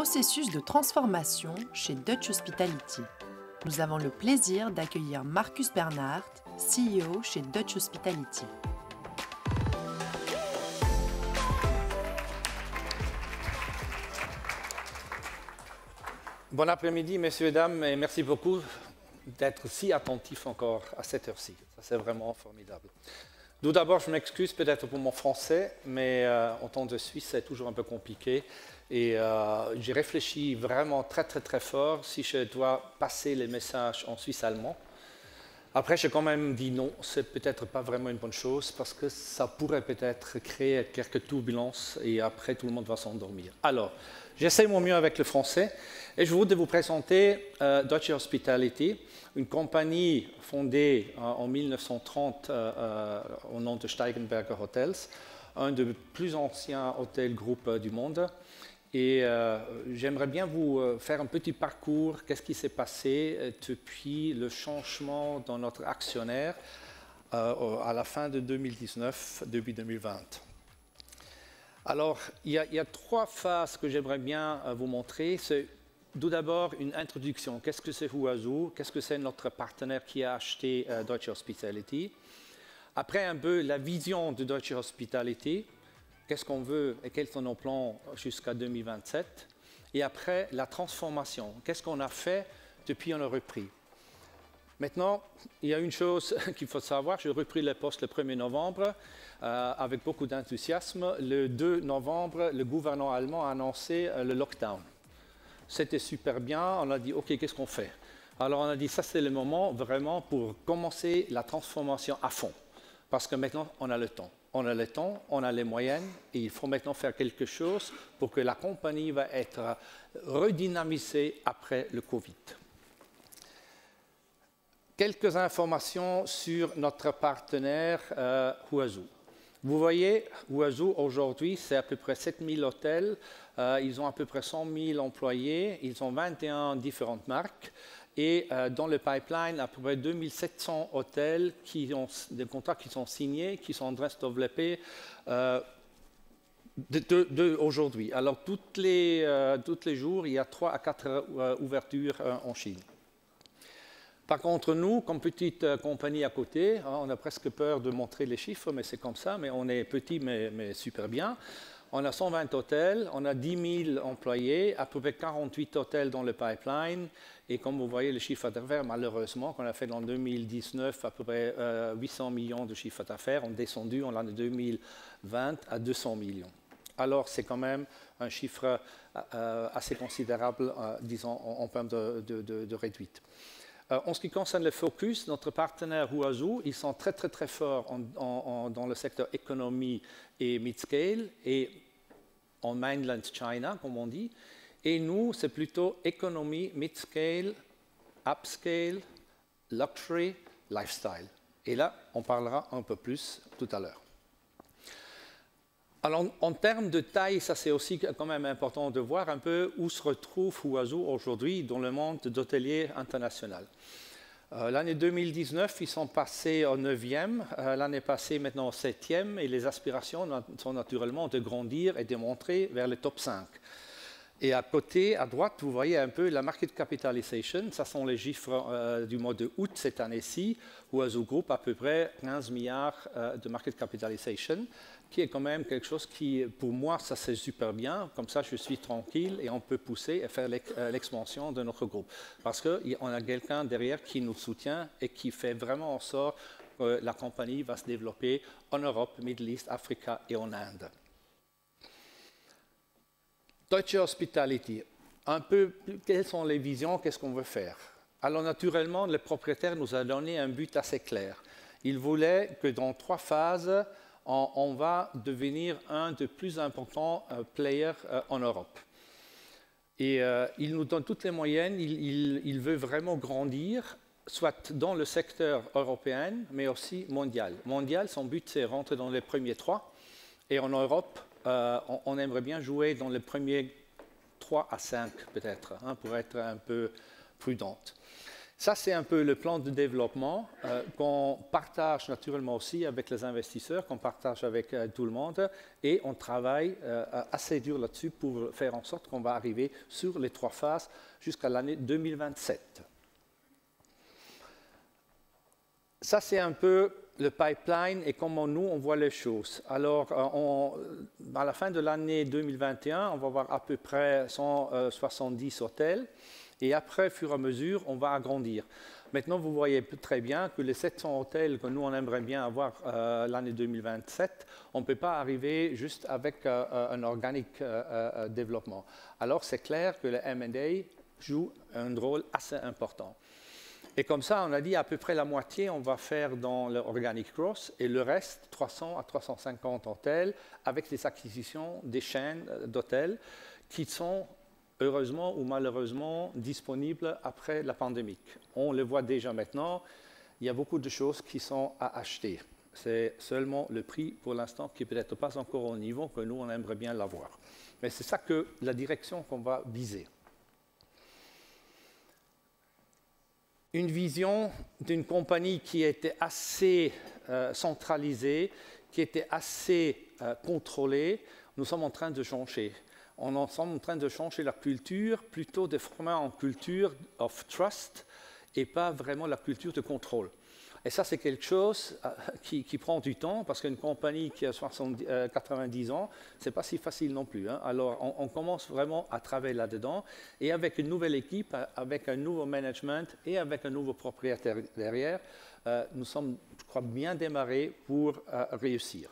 processus de transformation chez Dutch Hospitality. Nous avons le plaisir d'accueillir Marcus Bernhard, CEO chez Dutch Hospitality. Bon après-midi, messieurs et dames, et merci beaucoup d'être si attentifs encore à cette heure-ci. Ça, c'est vraiment formidable. Tout d'abord, je m'excuse peut-être pour mon français, mais en tant que Suisse, c'est toujours un peu compliqué. Et j'ai réfléchi vraiment très fort si je dois passer les messages en suisse allemand. Après, j'ai quand même dit non, c'est peut-être pas vraiment une bonne chose parce que ça pourrait peut-être créer quelques turbulences et après tout le monde va s'endormir. Alors, j'essaie mon mieux avec le français et je voudrais vous présenter Dutch Hospitality, une compagnie fondée en 1930 au nom de Steigenberger Hotels, un des plus anciens hôtels groupes du monde. Et j'aimerais bien vous faire un petit parcours, qu'est-ce qui s'est passé depuis le changement dans notre actionnaire à la fin de 2019, début 2020. Alors, il y a trois phases que j'aimerais bien vous montrer. C'est tout d'abord une introduction. Qu'est-ce que c'est Huazhu? Qu'est-ce que c'est notre partenaire qui a acheté Dutch Hospitality? Après, un peu la vision de Dutch Hospitality. Qu'est-ce qu'on veut et quels sont nos plans jusqu'à 2027? Et après, la transformation. Qu'est-ce qu'on a fait depuis qu'on a repris? Maintenant, il y a une chose qu'il faut savoir. J'ai repris le poste le 1er novembre avec beaucoup d'enthousiasme. Le 2 novembre, le gouvernement allemand a annoncé le lockdown. C'était super bien. On a dit, OK, qu'est-ce qu'on fait? Alors, on a dit, ça, c'est le moment vraiment pour commencer la transformation à fond. Parce que maintenant, on a le temps. On a le temps, on a les moyens et il faut maintenant faire quelque chose pour que la compagnie va être redynamisée après le Covid. Quelques informations sur notre partenaire Huazhu. Vous voyez, Huazhu aujourd'hui, c'est à peu près 7000 hôtels. Ils ont à peu près 100 000 employés. Ils ont 21 différentes marques. Et dans le pipeline, à peu près 2700 hôtels qui ont des contrats qui sont signés, qui sont en train de se développer aujourd'hui. Alors, tous les jours, il y a 3 à 4 ouvertures en Chine. Par contre, nous, comme petite compagnie à côté, on a presque peur de montrer les chiffres, mais c'est comme ça, mais on est petit, mais super bien. On a 120 hôtels, on a 10 000 employés, à peu près 48 hôtels dans le pipeline. Et comme vous voyez, le chiffre d'affaires, malheureusement, qu'on a fait en 2019, à peu près 800 millions de chiffre d'affaires, on est descendu en l'année 2020 à 200 millions. Alors, c'est quand même un chiffre assez considérable, disons, en termes de réduite. En ce qui concerne le focus, notre partenaire Huazhu, ils sont très forts dans le secteur économie et mid-scale et en mainland China, comme on dit. Et nous, c'est plutôt économie, mid-scale, upscale, luxury, lifestyle. Et là, on parlera un peu plus tout à l'heure. Alors, en termes de taille, ça c'est aussi quand même important de voir un peu où se retrouve Huazhu aujourd'hui dans le monde d'hôtelier international. L'année 2019, ils sont passés au 9e, l'année passée maintenant au 7e, et les aspirations sont naturellement de grandir et de monter vers le top 5. Et à côté, à droite, vous voyez un peu la market capitalization. Ça sont les chiffres du mois d'août cette année-ci. Huazhu Group, à peu près 15 milliards de market capitalization, qui est quand même quelque chose qui, pour moi, ça c'est super bien. Comme ça, je suis tranquille et on peut pousser et faire l'expansion de notre groupe. Parce qu'on a quelqu'un derrière qui nous soutient et qui fait vraiment en sorte que la compagnie va se développer en Europe, Middle East, Afrique et en Inde. Dutch Hospitality, un peu, quelles sont les visions, qu'est-ce qu'on veut faire? Alors naturellement, le propriétaire nous a donné un but assez clair. Il voulait que dans 3 phases, on va devenir un des plus importants players en Europe. Et il nous donne toutes les moyennes, il veut vraiment grandir, soit dans le secteur européen, mais aussi mondial. Mondial, son but, c'est rentrer dans les premiers 3. Et en Europe, on aimerait bien jouer dans les premiers 3 à 5 peut-être, pour être un peu prudente. Ça, c'est un peu le plan de développement qu'on partage naturellement aussi avec les investisseurs, qu'on partage avec tout le monde, et on travaille assez dur là-dessus pour faire en sorte qu'on va arriver sur les 3 phases jusqu'à l'année 2027. Ça, c'est un peu le pipeline et comment nous, on voit les choses. Alors, à la fin de l'année 2021, on va avoir à peu près 170 hôtels. Et après, au fur et à mesure, on va agrandir. Maintenant, vous voyez très bien que les 700 hôtels que nous, on aimerait bien avoir l'année 2027, on ne peut pas arriver juste avec un organique développement. Alors, c'est clair que le M&A joue un rôle assez important. Et comme ça, on a dit à peu près la moitié, on va faire dans l'organic growth et le reste, 300 à 350 hôtels, avec des acquisitions des chaînes d'hôtels qui sont heureusement ou malheureusement disponibles après la pandémie. On le voit déjà maintenant, il y a beaucoup de choses qui sont à acheter. C'est seulement le prix pour l'instant qui n'est peut-être pas encore au niveau que nous, on aimerait bien l'avoir. Mais c'est ça que la direction qu'on va viser. Une vision d'une compagnie qui était assez centralisée, qui était assez contrôlée, nous sommes en train de changer. On est en train de changer la culture, plutôt de former en culture of trust et pas vraiment la culture de contrôle. Et ça, c'est quelque chose qui prend du temps parce qu'une compagnie qui a 90 ans, ce n'est pas si facile non plus. Hein. Alors, on commence vraiment à travailler là-dedans et avec une nouvelle équipe, avec un nouveau management et avec un nouveau propriétaire derrière, nous sommes, je crois, bien démarrés pour réussir.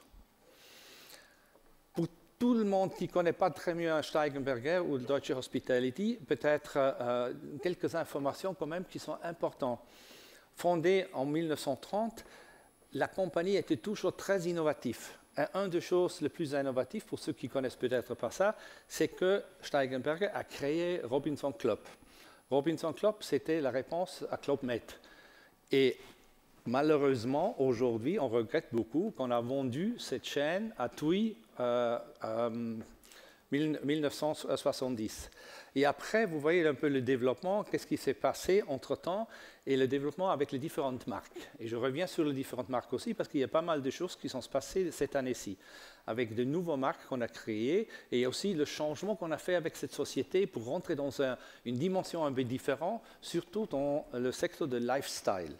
Pour tout le monde qui ne connaît pas très bien Steigenberger ou Deutsche Hospitality, peut-être quelques informations quand même qui sont importantes. Fondée en 1930, la compagnie était toujours très innovative. Et une des choses les plus innovatives, pour ceux qui ne connaissent peut-être pas ça, c'est que Steigenberger a créé Robinson Club. Robinson Club, c'était la réponse à Club Med. Et malheureusement, aujourd'hui, on regrette beaucoup qu'on a vendu cette chaîne à TUI en 1970. Et après, vous voyez un peu le développement, qu'est-ce qui s'est passé entre-temps, et le développement avec les différentes marques. Et je reviens sur les différentes marques aussi, parce qu'il y a pas mal de choses qui sont passées cette année-ci, avec de nouvelles marques qu'on a créées, et aussi le changement qu'on a fait avec cette société pour rentrer dans une dimension un peu différente, surtout dans le secteur de lifestyle.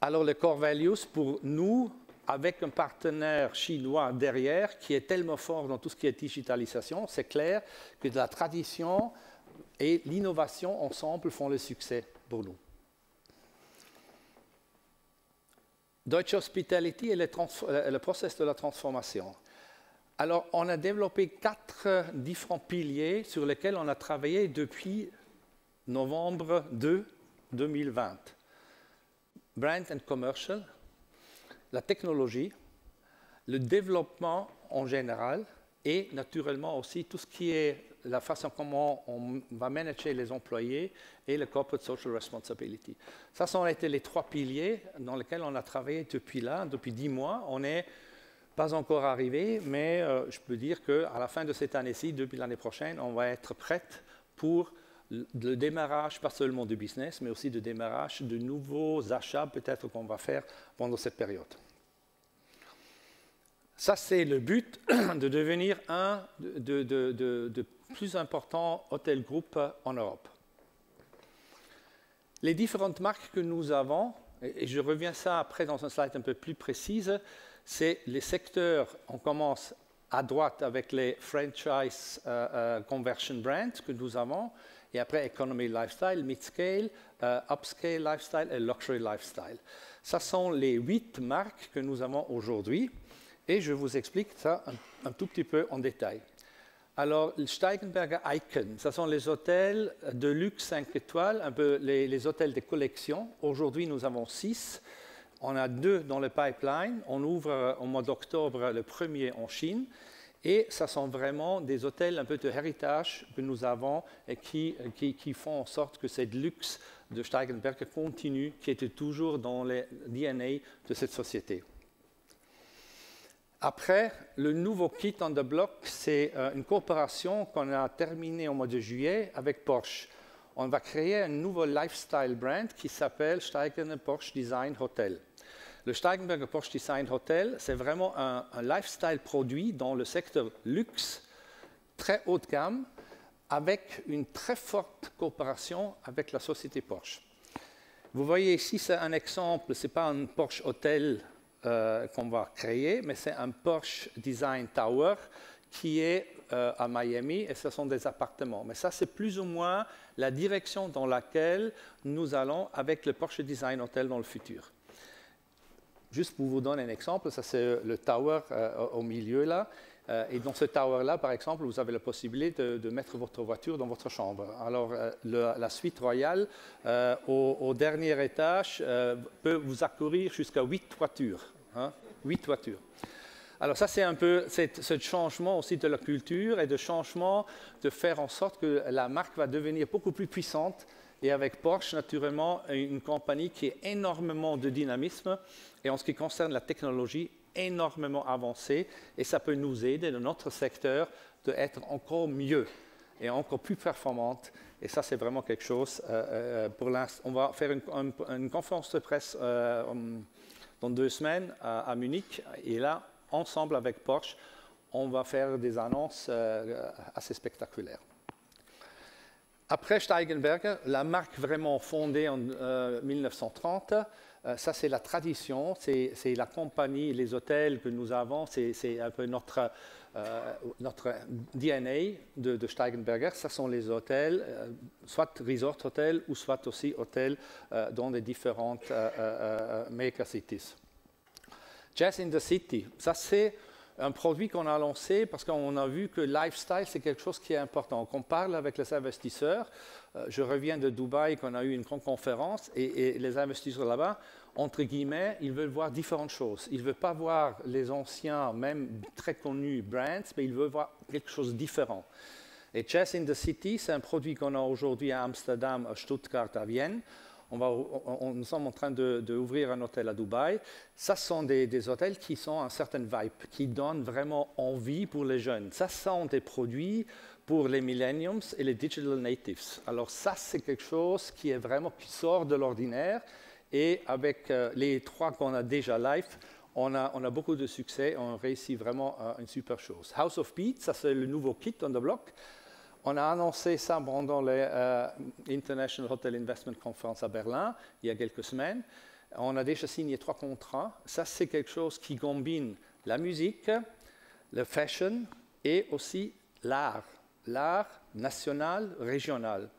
Alors, le core values, pour nous, avec un partenaire chinois derrière qui est tellement fort dans tout ce qui est digitalisation, c'est clair que la tradition et l'innovation ensemble font le succès pour nous. Deutsche Hospitality et le processus de la transformation. Alors, on a développé 4 différents piliers sur lesquels on a travaillé depuis novembre 2020. Brand and Commercial, la technologie, le développement en général et naturellement aussi tout ce qui est la façon comment on va manager les employés et le Corporate Social Responsibility. Ça ont été les 3 piliers dans lesquels on a travaillé depuis 10 mois. On n'est pas encore arrivé, mais je peux dire qu'à la fin de cette année-ci, depuis l'année prochaine, on va être prête pour le démarrage, pas seulement du business, mais aussi le démarrage de nouveaux achats peut-être qu'on va faire pendant cette période. Ça, c'est le but de devenir un de plus importants hôtels groupes en Europe. Les différentes marques que nous avons, et je reviens ça après dans un slide un peu plus précise, c'est les secteurs, on commence à droite avec les franchise conversion brands que nous avons, et après Economy Lifestyle, Mid-Scale, Upscale Lifestyle et Luxury Lifestyle. Ce sont les 8 marques que nous avons aujourd'hui et je vous explique ça un tout petit peu en détail. Alors, le Steigenberger Icon, ce sont les hôtels de luxe 5 étoiles, un peu les hôtels de collection. Aujourd'hui, nous avons 6. On a 2 dans le pipeline. On ouvre au mois d'octobre le premier en Chine. Et ce sont vraiment des hôtels un peu de héritage que nous avons et qui font en sorte que cette luxe de Steigenberger continue, qui était toujours dans le DNA de cette société. Après, le nouveau kit on the block, c'est une coopération qu'on a terminée au mois de juillet avec Porsche. on va créer un nouveau lifestyle brand qui s'appelle Steigenberger Porsche Design Hotel. Le Steigenberger Porsche Design Hotel, c'est vraiment un lifestyle produit dans le secteur luxe, très haut de gamme, avec une très forte coopération avec la société Porsche. Vous voyez ici, c'est un exemple, ce n'est pas un Porsche Hotel qu'on va créer, mais c'est un Porsche Design Tower qui est à Miami et ce sont des appartements. Mais ça, c'est plus ou moins la direction dans laquelle nous allons avec le Porsche Design Hotel dans le futur. Juste pour vous donner un exemple, ça c'est le tower au milieu là. Et dans ce tower-là, par exemple, vous avez la possibilité de mettre votre voiture dans votre chambre. Alors, la suite royale, au dernier étage, peut vous accourir jusqu'à 8 voitures. 8 voitures. Alors, ça, c'est un peu ce changement aussi de la culture et de changement de faire en sorte que la marque va devenir beaucoup plus puissante. Et avec Porsche, naturellement, une compagnie qui a énormément de dynamisme et en ce qui concerne la technologie, énormément avancée. Et ça peut nous aider dans notre secteur d'être encore mieux et encore plus performante. Et ça, c'est vraiment quelque chose. Pour l'instant, on va faire une conférence de presse dans 2 semaines à Munich. Et là, ensemble avec Porsche, on va faire des annonces assez spectaculaires. Après Steigenberger, la marque vraiment fondée en 1930, ça c'est la tradition, c'est la compagnie, les hôtels que nous avons, c'est un peu notre DNA de Steigenberger. Ce sont les hôtels, soit resort hôtels ou soit aussi hôtels dans les différentes megacities. Jazz in the City, ça c'est un produit qu'on a lancé parce qu'on a vu que lifestyle, c'est quelque chose qui est important. Quand on parle avec les investisseurs, je reviens de Dubaï, qu'on a eu une grande conférence, et les investisseurs là-bas, entre guillemets, ils veulent voir différentes choses. Ils ne veulent pas voir les anciens, même très connus brands, mais ils veulent voir quelque chose de différent. Et Jazz in the City, c'est un produit qu'on a aujourd'hui à Amsterdam, à Stuttgart, à Vienne. Nous sommes en train d'ouvrir un hôtel à Dubaï. Ça sont des hôtels qui sont un certain vibe, qui donnent vraiment envie pour les jeunes. Ça sont des produits pour les millennials et les digital natives. Alors ça, c'est quelque chose qui sort de l'ordinaire. Et avec les 3 qu'on a déjà live, on a beaucoup de succès. On réussit vraiment une super chose. House of Peach, ça c'est le nouveau kit on the block. On a annoncé ça pendant l'International Hotel Investment Conference à Berlin, il y a quelques semaines. On a déjà signé 3 contrats. Ça, c'est quelque chose qui combine la musique, le fashion et aussi l'art national, régional.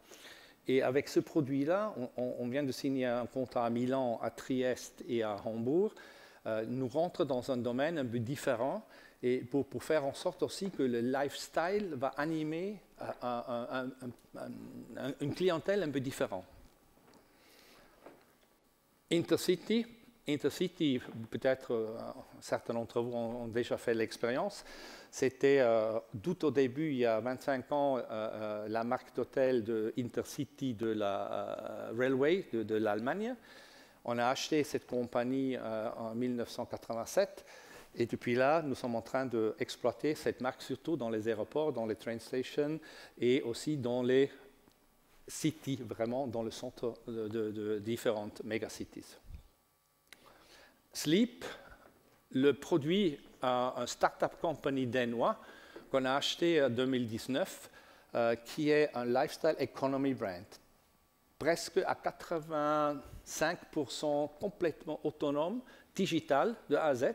Et avec ce produit-là, on vient de signer un contrat à Milan, à Trieste et à Hambourg. Nous rentrons dans un domaine un peu différent et pour faire en sorte aussi que le lifestyle va animer une clientèle un peu différente. Intercity, peut-être certains d'entre vous ont déjà fait l'expérience. C'était tout au début, il y a 25 ans, la marque d'hôtel de Intercity de la Railway de l'Allemagne. On a acheté cette compagnie en 1987 et depuis là, nous sommes en train d'exploiter cette marque surtout dans les aéroports, dans les train stations et aussi dans les cities, vraiment dans le centre de différentes megacities. Sleep, le produit un start-up company danois qu'on a acheté en 2019, qui est un lifestyle economy brand. Presque à 85% complètement autonome, digital de A à Z.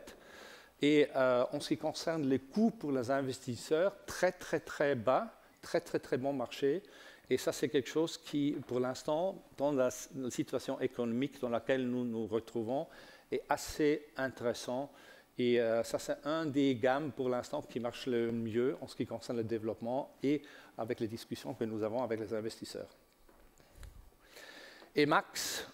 Et en ce qui concerne les coûts pour les investisseurs, très bas, très bon marché. Et ça, c'est quelque chose qui, pour l'instant, dans la situation économique dans laquelle nous nous retrouvons, est assez intéressant. Et ça, c'est un des gammes pour l'instant qui marche le mieux en ce qui concerne le développement et avec les discussions que nous avons avec les investisseurs. Et Max,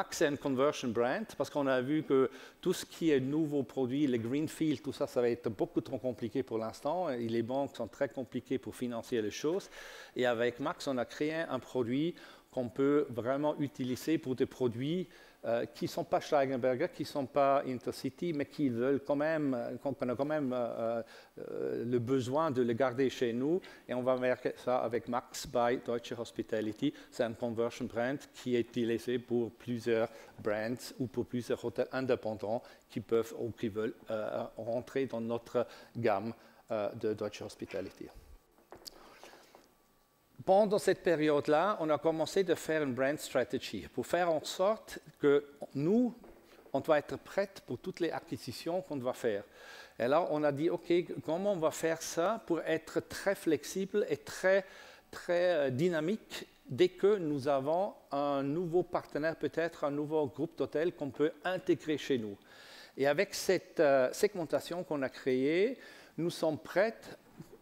c'est un conversion brand parce qu'on a vu que tout ce qui est nouveaux produits, les greenfield, tout ça, ça va être beaucoup trop compliqué pour l'instant. Et les banques sont très compliquées pour financer les choses. Et avec Max, on a créé un produit qu'on peut vraiment utiliser pour des produits qui ne sont pas Steigenberger, qui ne sont pas Intercity, mais qui veulent quand même, qu'on a quand même le besoin de les garder chez nous. Et on va faire ça avec Max by Deutsche Hospitality. C'est un conversion brand qui est utilisé pour plusieurs brands ou pour plusieurs hôtels indépendants qui peuvent ou qui veulent rentrer dans notre gamme de Deutsche Hospitality. Pendant cette période-là, on a commencé de faire une brand strategy pour faire en sorte que nous, on doit être prêts pour toutes les acquisitions qu'on doit faire. Et là, on a dit, OK, comment on va faire ça pour être très flexible et très dynamique dès que nous avons un nouveau partenaire, peut-être un nouveau groupe d'hôtels qu'on peut intégrer chez nous. Et avec cette segmentation qu'on a créée, nous sommes prêts.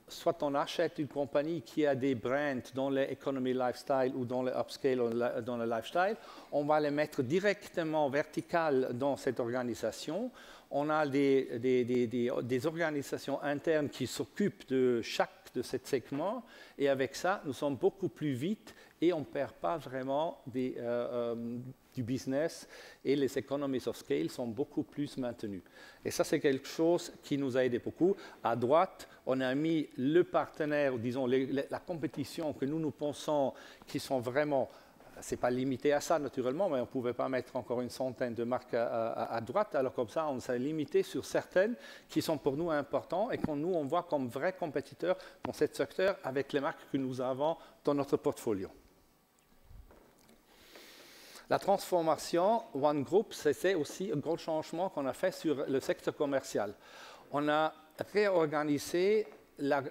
Soit on achète une compagnie qui a des brands dans l'economy lifestyle ou dans le upscale ou dans le lifestyle, on va les mettre directement vertical dans cette organisation. On a des organisations internes qui s'occupent de chaque de ces segments et avec ça, nous sommes beaucoup plus vite et on ne perd pas vraiment du business et les economies of scale sont beaucoup plus maintenues. Et ça, c'est quelque chose qui nous a aidé beaucoup. À droite, on a mis le partenaire, disons, la compétition que nous pensons qui sont vraiment, ce n'est pas limité à ça naturellement, mais on ne pouvait pas mettre encore une centaine de marques à droite. Alors comme ça, on s'est limité sur certaines qui sont pour nous importantes et qu'on nous, on voit comme vrais compétiteurs dans ce secteur avec les marques que nous avons dans notre portfolio. La transformation One Group, c'est aussi un gros changement qu'on a fait sur le secteur commercial. On a réorganisé la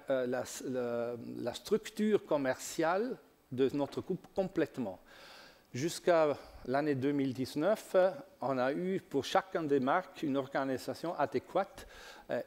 structure commerciale de notre groupe complètement. Jusqu'à l'année 2019, on a eu pour chacune des marques une organisation adéquate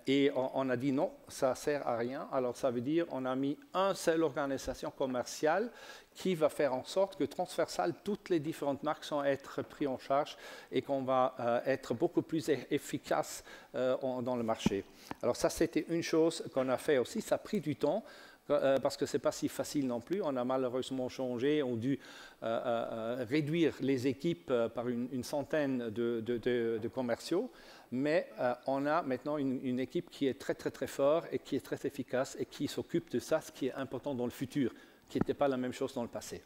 et on a dit non, ça ne sert à rien. Alors ça veut dire qu'on a mis une seule organisation commerciale qui va faire en sorte que transversal, toutes les différentes marques sont être prises en charge et qu'on va être beaucoup plus efficace dans le marché. Alors ça, c'était une chose qu'on a fait aussi. Ça a pris du temps. Parce que ce n'est pas si facile non plus. On a malheureusement changé, on a dû réduire les équipes par une centaine de commerciaux, mais on a maintenant une équipe qui est très forte et qui est très efficace et qui s'occupe de ça, ce qui est important dans le futur, qui n'était pas la même chose dans le passé.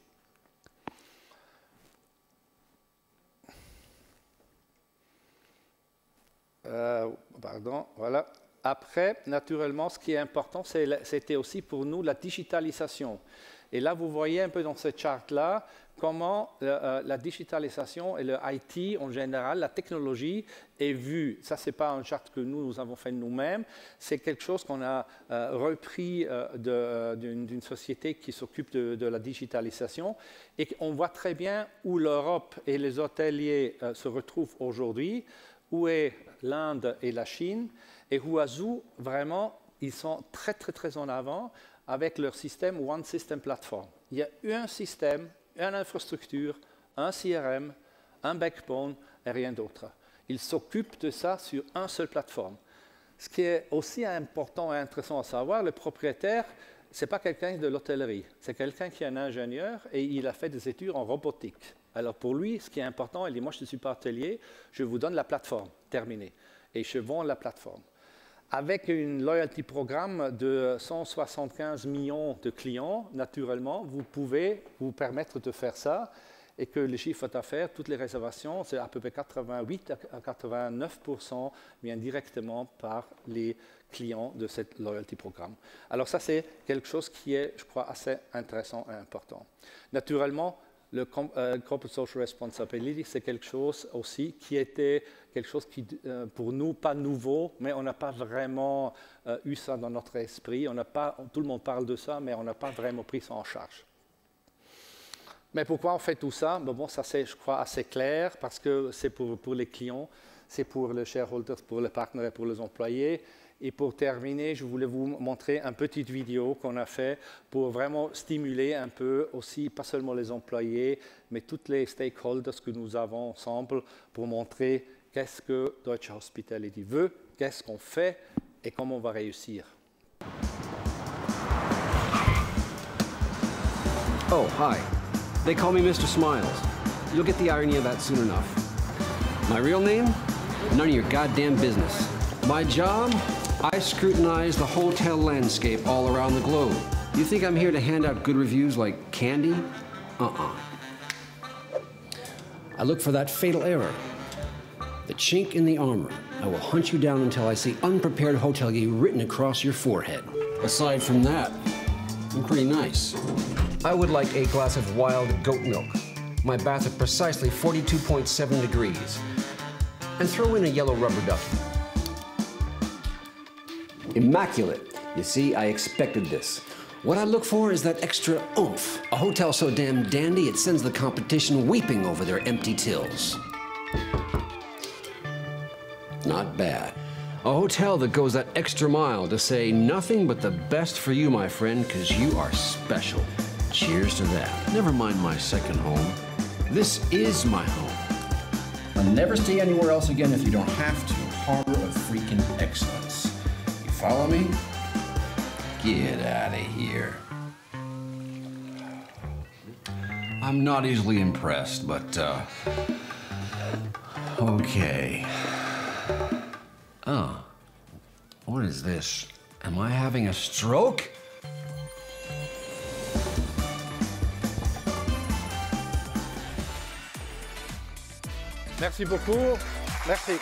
Pardon, voilà. Après, naturellement, ce qui est important, c'était aussi pour nous la digitalisation. Et là, vous voyez un peu dans cette charte-là comment la digitalisation et le IT en général, la technologie est vue. Ça, ce n'est pas une charte que nous avons fait nous-mêmes, c'est quelque chose qu'on a repris d'une société qui s'occupe de la digitalisation. Et on voit très bien où l'Europe et les hôteliers se retrouvent aujourd'hui, où est l'Inde et la Chine. Et Huazhu, vraiment, ils sont très en avant avec leur système One System Platform. Il y a un système, une infrastructure, un CRM, un backbone et rien d'autre. Ils s'occupent de ça sur une seule plateforme. Ce qui est aussi important et intéressant à savoir, le propriétaire, ce n'est pas quelqu'un de l'hôtellerie, c'est quelqu'un qui est un ingénieur et il a fait des études en robotique. Alors pour lui, ce qui est important, il dit, moi je ne suis pas hôtelier, je vous donne la plateforme, terminé. Et je vends la plateforme. Avec une loyalty programme de 175 millions de clients, naturellement, vous pouvez vous permettre de faire ça et que le chiffre d'affaires, toutes les réservations, c'est à peu près 88 à 89% viennent directement par les clients de cette loyalty programme. Alors ça, c'est quelque chose qui est, je crois, assez intéressant et important. Naturellement, le Corporate Social Responsibility, c'est quelque chose aussi qui était quelque chose qui, pour nous, pas nouveau, mais on n'a pas vraiment eu ça dans notre esprit. Tout le monde parle de ça, mais on n'a pas vraiment pris ça en charge. Mais pourquoi on fait tout ça? Bon, ça c'est, je crois, assez clair, parce que c'est pour les clients, c'est pour les shareholders, pour les partenaires et pour les employés. Et pour terminer, je voulais vous montrer une petite vidéo qu'on a fait pour vraiment stimuler un peu aussi, pas seulement les employés, mais tous les stakeholders que nous avons ensemble pour montrer qu'est-ce que Deutsche Hospitality veut, qu'est-ce qu'on fait et comment on va réussir. Oh, hi. They call me Mr. Smiles. You'll get the irony of that soon enough. My real name? None of your goddamn business. My job? I scrutinize the hotel landscape all around the globe. You think I'm here to hand out good reviews like candy? I look for that fatal error, the chink in the armor. I will hunt you down until I see unprepared hotelier written across your forehead. Aside from that, I'm pretty nice. I would like a glass of wild goat milk. My bath at precisely 42.7 degrees. And throw in a yellow rubber ducky. Immaculate. You see, I expected this. What I look for is that extra oomph. A hotel so damn dandy, it sends the competition weeping over their empty tills. Not bad. A hotel that goes that extra mile to say nothing but the best for you, my friend, because you are special. Cheers to that. Never mind my second home. This is my home. I'll never stay anywhere else again if you don't have to. Harbor of freaking excellence. You follow me? Get out of here. I'm not easily impressed, but, okay. Oh, what is this? Am I having a stroke? Merci beaucoup. Merci.